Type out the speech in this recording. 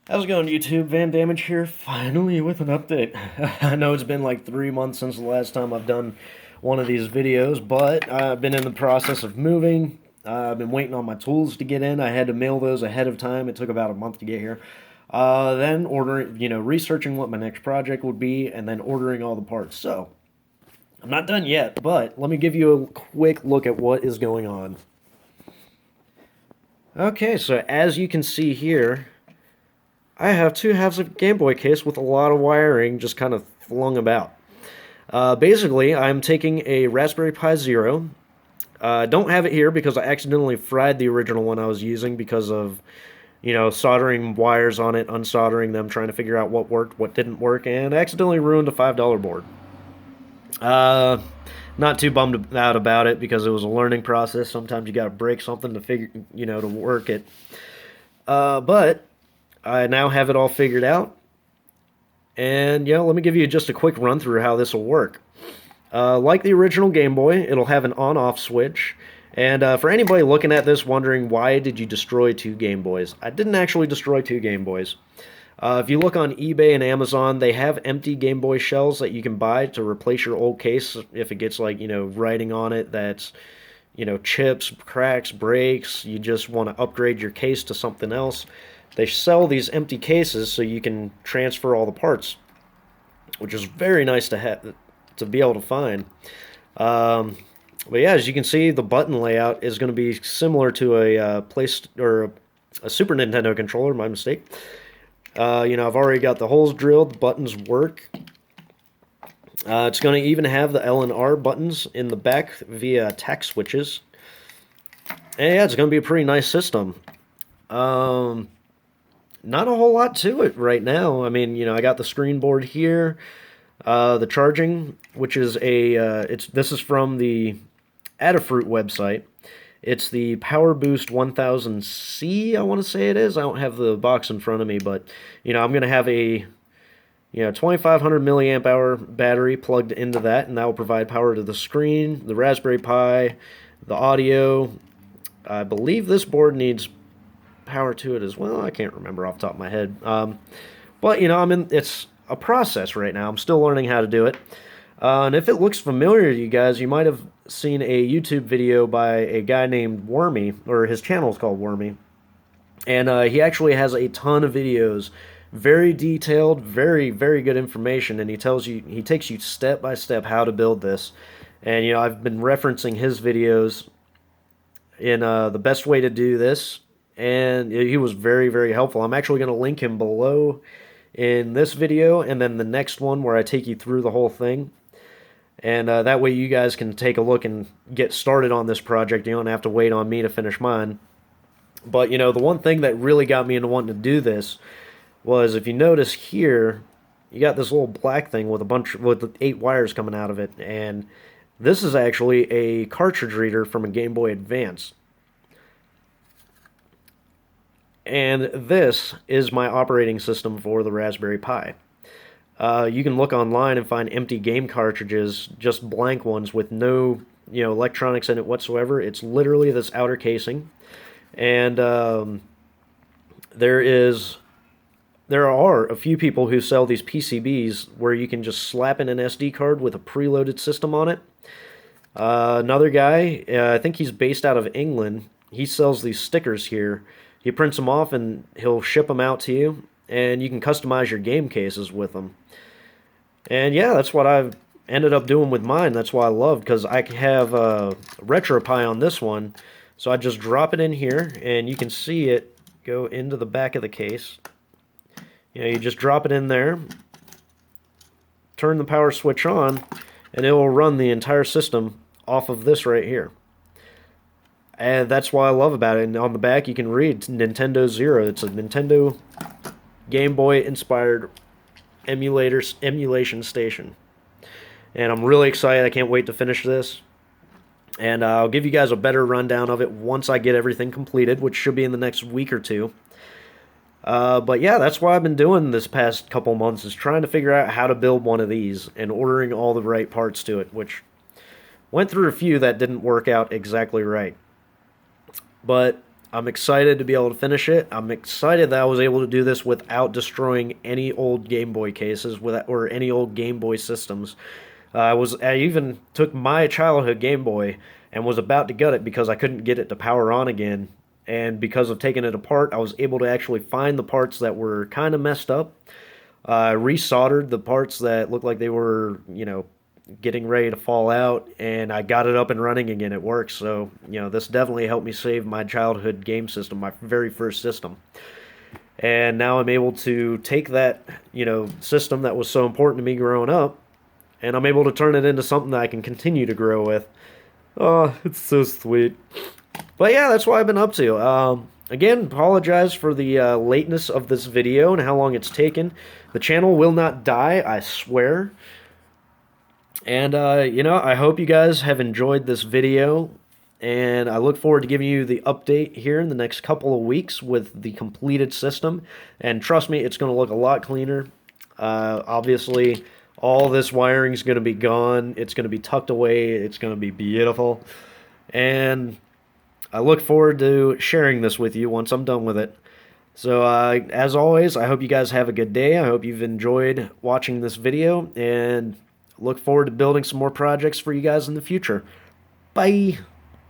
How's it going, YouTube? Van Damage here, finally with an update. I know it's been like 3 months since the last time I've done one of these videos, but I've been in the process of moving. I've been waiting on my tools to get in. I had to mail those ahead of time. It took about a month to get here. Then ordering, researching what my next project would be, and then ordering all the parts. So, I'm not done yet, but let me give you a quick look at what is going on. Okay, so as you can see here, I have two halves of a Game Boy case with a lot of wiring just kind of flung about. Basically, I'm taking a Raspberry Pi Zero. Don't have it here because I accidentally fried the original one I was using because of, soldering wires on it, unsoldering them, trying to figure out what worked, what didn't work, and accidentally ruined a $5 board. Uh, Not too bummed out about it because it was a learning process. Sometimes you got to break something to figure, to work it. But I now have it all figured out. And, let me give you just a quick run through how this will work. Like the original Game Boy, it'll have an on-off switch. And for anybody looking at this wondering, why did you destroy two Game Boys? I didn't actually destroy two Game Boys. If you look on eBay and Amazon, they have empty Game Boy shells that you can buy to replace your old case if it gets, like, writing on it that's, chips, cracks, breaks. You just want to upgrade your case to something else. They sell these empty cases so you can transfer all the parts, which is very nice to have, to be able to find. But yeah, as you can see, the button layout is going to be similar to a or a Super Nintendo controller. My mistake. I've already got the holes drilled. The buttons work. It's going to even have the L and R buttons in the back via tack switches. And yeah, it's going to be a pretty nice system. Not a whole lot to it right now. I mean, I got the screen board here, the charging, which is this is from the Adafruit website. It's the Power Boost 1000C, I want to say it is. I don't have the box in front of me, but, I'm going to have a, 2500 milliamp hour battery plugged into that, and that will provide power to the screen, the Raspberry Pi, the audio. I believe this board needs power to it as well. I can't remember off the top of my head. But, it's a process right now. I'm still learning how to do it. And if it looks familiar to you guys, you might have seen a YouTube video by a guy named Wermy, or his channel is called Wermy. And he actually has a ton of videos, very detailed, very, very good information, and he takes you step by step how to build this. And, I've been referencing his videos in the best way to do this, and he was very, very helpful. I'm actually going to link him below in this video, and then the next one where I take you through the whole thing. And that way you guys can take a look and get started on this project. You don't have to wait on me to finish mine. But, the one thing that really got me into wanting to do this was, if you notice here, you got this little black thing with with 8 wires coming out of it. And this is actually a cartridge reader from a Game Boy Advance. And this is my operating system for the Raspberry Pi. You can look online and find empty game cartridges, just blank ones with no, electronics in it whatsoever. It's literally this outer casing. And there are a few people who sell these PCBs where you can just slap in an SD card with a preloaded system on it. Another guy, I think he's based out of England, he sells these stickers here. He prints them off and he'll ship them out to you, and you can customize your game cases with them. And yeah, that's what I've ended up doing with mine. That's why I loved, because I have a RetroPie on this one. So I just drop it in here, and you can see it go into the back of the case. You just drop it in there, turn the power switch on, and it will run the entire system off of this right here. And that's what I love about it. And on the back, you can read Nintendo Zero. It's a Nintendo Game Boy inspired emulation station. And I'm really excited. I can't wait to finish this. And I'll give you guys a better rundown of it once I get everything completed, which should be in the next week or two. But yeah, that's what I've been doing this past couple months, is trying to figure out how to build one of these and ordering all the right parts to it, which went through a few that didn't work out exactly right. But I'm excited to be able to finish it. I'm excited that I was able to do this without destroying any old Game Boy cases or any old Game Boy systems. I even took my childhood Game Boy and was about to gut it because I couldn't get it to power on again. And because of taking it apart, I was able to actually find the parts that were kind of messed up. I resoldered the parts that looked like they were, getting ready to fall out, and I got it up and running again. It works. So, this definitely helped me save my childhood game system, my very first system. And now I'm able to take that, system that was so important to me growing up, and I'm able to turn it into something that I can continue to grow with. Oh, it's so sweet. But yeah, that's what I've been up to. Again, apologize for the lateness of this video and how long it's taken. The channel will not die, I swear. And, I hope you guys have enjoyed this video. And I look forward to giving you the update here in the next couple of weeks with the completed system. And trust me, it's going to look a lot cleaner. Obviously, all this wiring is going to be gone. It's going to be tucked away. It's going to be beautiful. And I look forward to sharing this with you once I'm done with it. So, as always, I hope you guys have a good day. I hope you've enjoyed watching this video, and look forward to building some more projects for you guys in the future. Bye!